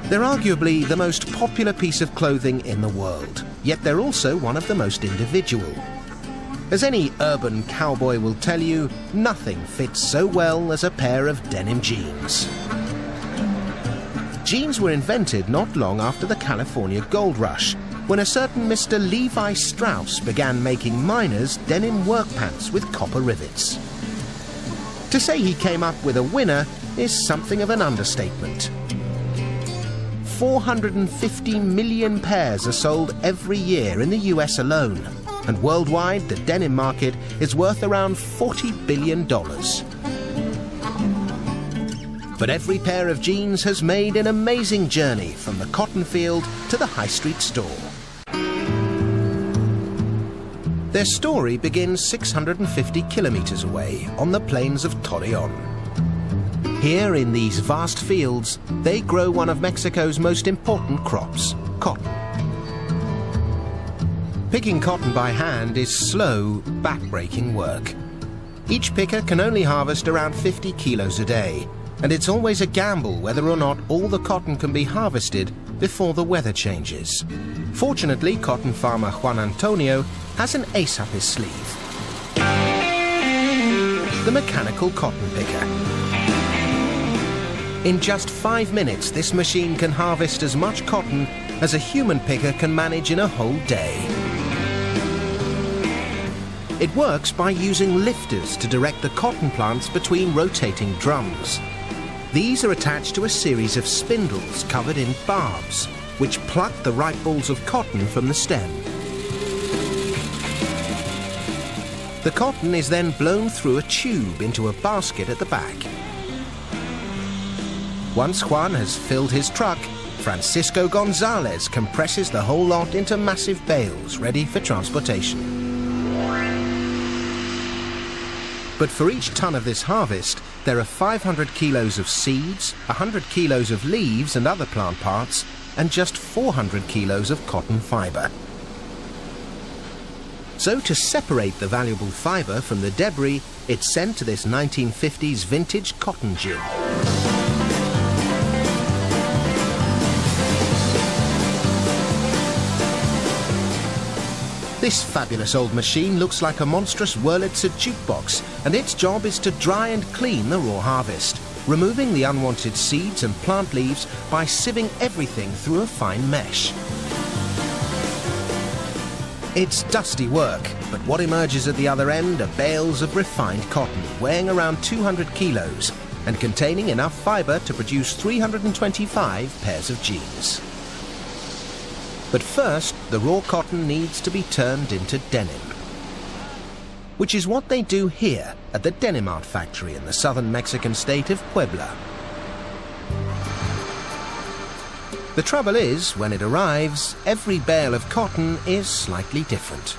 They're arguably the most popular piece of clothing in the world, yet they're also one of the most individual. As any urban cowboy will tell you, nothing fits so well as a pair of denim jeans. Jeans were invented not long after the California Gold Rush, when a certain Mr. Levi Strauss began making miners denim work pants with copper rivets. To say he came up with a winner is something of an understatement. 450 million pairs are sold every year in the US alone, and worldwide the denim market is worth around $40 billion. But every pair of jeans has made an amazing journey from the cotton field to the high street store. Their story begins 650 kilometers away on the plains of Torreon. Here in these vast fields, they grow one of Mexico's most important crops, cotton. Picking cotton by hand is slow, back-breaking work. Each picker can only harvest around 50 kilos a day, and it's always a gamble whether or not all the cotton can be harvested before the weather changes. Fortunately, cotton farmer Juan Antonio has an ace up his sleeve: the mechanical cotton picker. In just 5 minutes, this machine can harvest as much cotton as a human picker can manage in a whole day. It works by using lifters to direct the cotton plants between rotating drums. These are attached to a series of spindles covered in barbs, which pluck the ripe balls of cotton from the stem. The cotton is then blown through a tube into a basket at the back. Once Juan has filled his truck, Francisco Gonzalez compresses the whole lot into massive bales ready for transportation. But for each ton of this harvest, there are 500 kilos of seeds, 100 kilos of leaves and other plant parts, and just 400 kilos of cotton fiber. So to separate the valuable fiber from the debris, it's sent to this 1950s vintage cotton gin. This fabulous old machine looks like a monstrous Wurlitzer jukebox, and its job is to dry and clean the raw harvest, removing the unwanted seeds and plant leaves by sieving everything through a fine mesh. It's dusty work, but what emerges at the other end are bales of refined cotton, weighing around 200 kilos and containing enough fiber to produce 325 pairs of jeans. But first, the raw cotton needs to be turned into denim, which is what they do here at the Denim Art Factory in the southern Mexican state of Puebla. The trouble is, when it arrives, every bale of cotton is slightly different.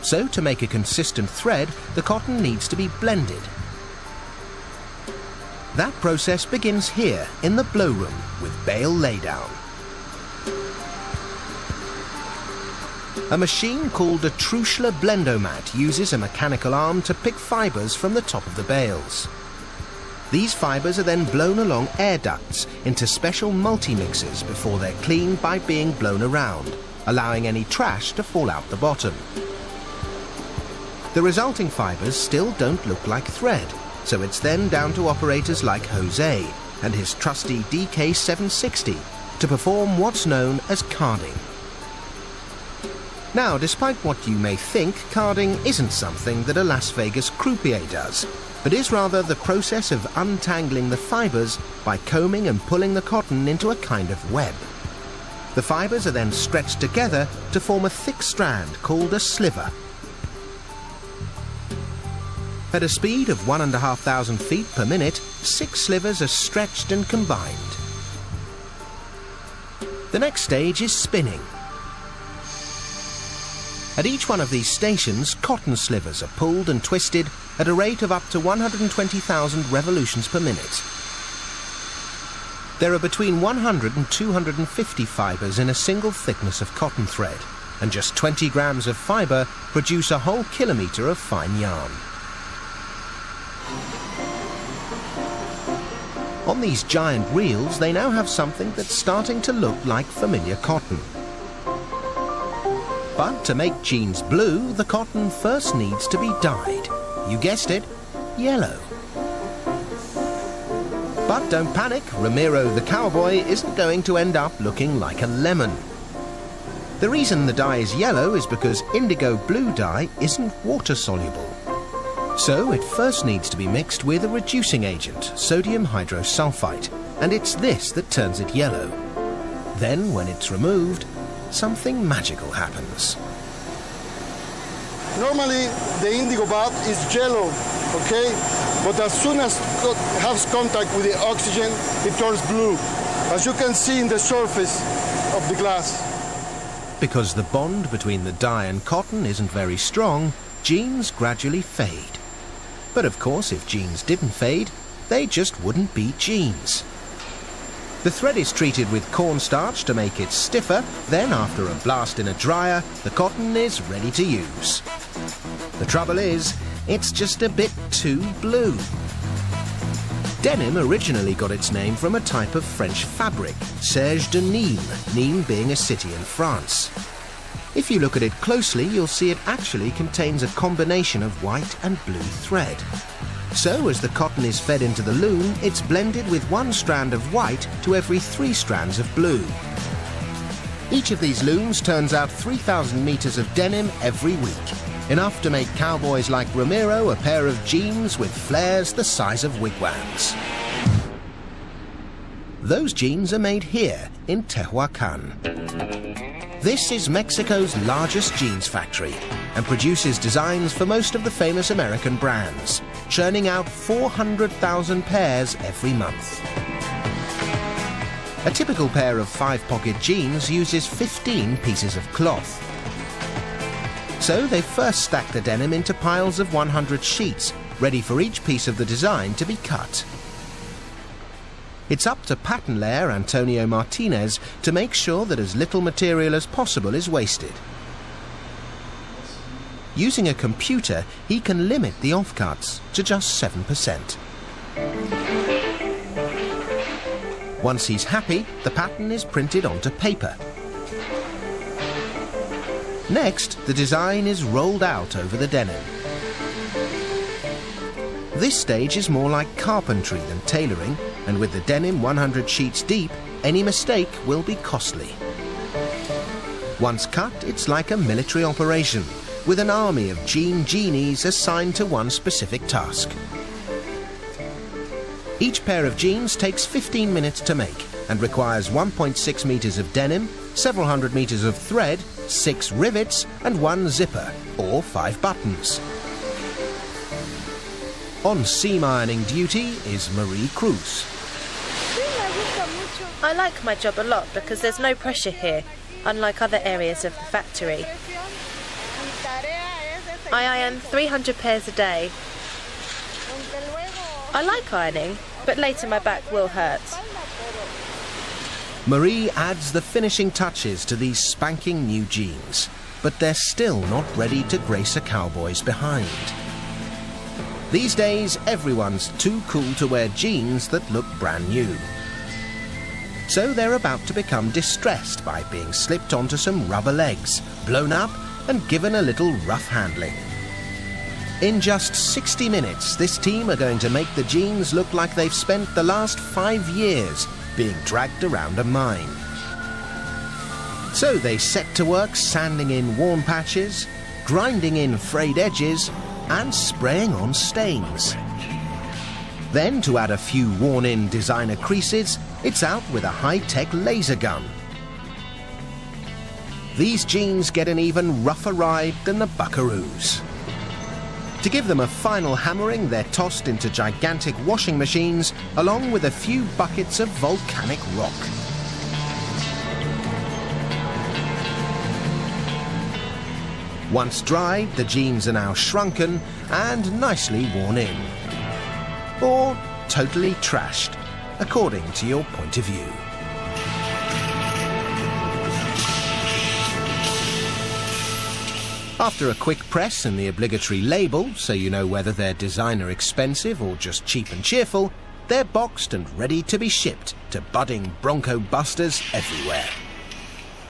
So to make a consistent thread, the cotton needs to be blended. That process begins here in the blow room with bale laydown. A machine called a Truschler Blendomat uses a mechanical arm to pick fibers from the top of the bales. These fibers are then blown along air ducts into special multi-mixers before they're cleaned by being blown around, allowing any trash to fall out the bottom. The resulting fibers still don't look like thread, so it's then down to operators like Jose and his trusty DK760 to perform what's known as carding. Now, despite what you may think, carding isn't something that a Las Vegas croupier does, but is rather the process of untangling the fibers by combing and pulling the cotton into a kind of web. The fibers are then stretched together to form a thick strand called a sliver. At a speed of 1,500 feet per minute, 6 slivers are stretched and combined. The next stage is spinning. At each one of these stations, cotton slivers are pulled and twisted at a rate of up to 120,000 revolutions per minute. There are between 100 and 250 fibers in a single thickness of cotton thread, and just 20 grams of fiber produce a whole kilometre of fine yarn. On these giant reels, they now have something that's starting to look like familiar cotton. But to make jeans blue, the cotton first needs to be dyed. You guessed it, yellow. But don't panic, Ramiro the cowboy isn't going to end up looking like a lemon. The reason the dye is yellow is because indigo blue dye isn't water-soluble. So it first needs to be mixed with a reducing agent, sodium hydrosulfite, and it's this that turns it yellow. Then, when it's removed, something magical happens. Normally, the indigo bath is yellow, okay? But as soon as it has contact with the oxygen, it turns blue, as you can see in the surface of the glass. Because the bond between the dye and cotton isn't very strong, jeans gradually fade. But of course, if jeans didn't fade, they just wouldn't be jeans. The thread is treated with cornstarch to make it stiffer, then after a blast in a dryer, the cotton is ready to use. The trouble is, it's just a bit too blue. Denim originally got its name from a type of French fabric, serge de Nîmes, Nîmes being a city in France. If you look at it closely, you'll see it actually contains a combination of white and blue thread. So, as the cotton is fed into the loom, it's blended with one strand of white to every 3 strands of blue. Each of these looms turns out 3,000 meters of denim every week, enough to make cowboys like Ramiro a pair of jeans with flares the size of wigwams. Those jeans are made here in Tehuacan. This is Mexico's largest jeans factory and produces designs for most of the famous American brands, churning out 400,000 pairs every month. A typical pair of 5-pocket jeans uses 15 pieces of cloth. So they first stack the denim into piles of 100 sheets, ready for each piece of the design to be cut. It's up to pattern layer Antonio Martinez to make sure that as little material as possible is wasted. Using a computer, he can limit the offcuts to just 7%. Once he's happy, the pattern is printed onto paper. Next, the design is rolled out over the denim. This stage is more like carpentry than tailoring, and with the denim 100 sheets deep, any mistake will be costly. Once cut, it's like a military operation, with an army of jean genies assigned to one specific task. Each pair of jeans takes 15 minutes to make and requires 1.6 meters of denim, several hundred meters of thread, 6 rivets and 1 zipper, or 5 buttons. On seam ironing duty is Marie Cruz. I like my job a lot because there's no pressure here, unlike other areas of the factory. I iron 300 pairs a day. I like ironing, but later my back will hurt. Marie adds the finishing touches to these spanking new jeans, but they're still not ready to grace a cowboy's behind. These days, everyone's too cool to wear jeans that look brand new. So they're about to become distressed by being slipped onto some rubber legs, blown up and given a little rough handling. In just 60 minutes, this team are going to make the jeans look like they've spent the last 5 years being dragged around a mine. So they set to work sanding in worn patches, grinding in frayed edges, and spraying on stains. Then, to add a few worn-in designer creases, it's out with a high-tech laser gun. These jeans get an even rougher ride than the Buckaroos. To give them a final hammering, they're tossed into gigantic washing machines, along with a few buckets of volcanic rock. Once dried, the jeans are now shrunken and nicely worn in. Or totally trashed, according to your point of view. After a quick press and the obligatory label, so you know whether they're designer expensive or just cheap and cheerful, They're boxed and ready to be shipped to budding bronco busters everywhere.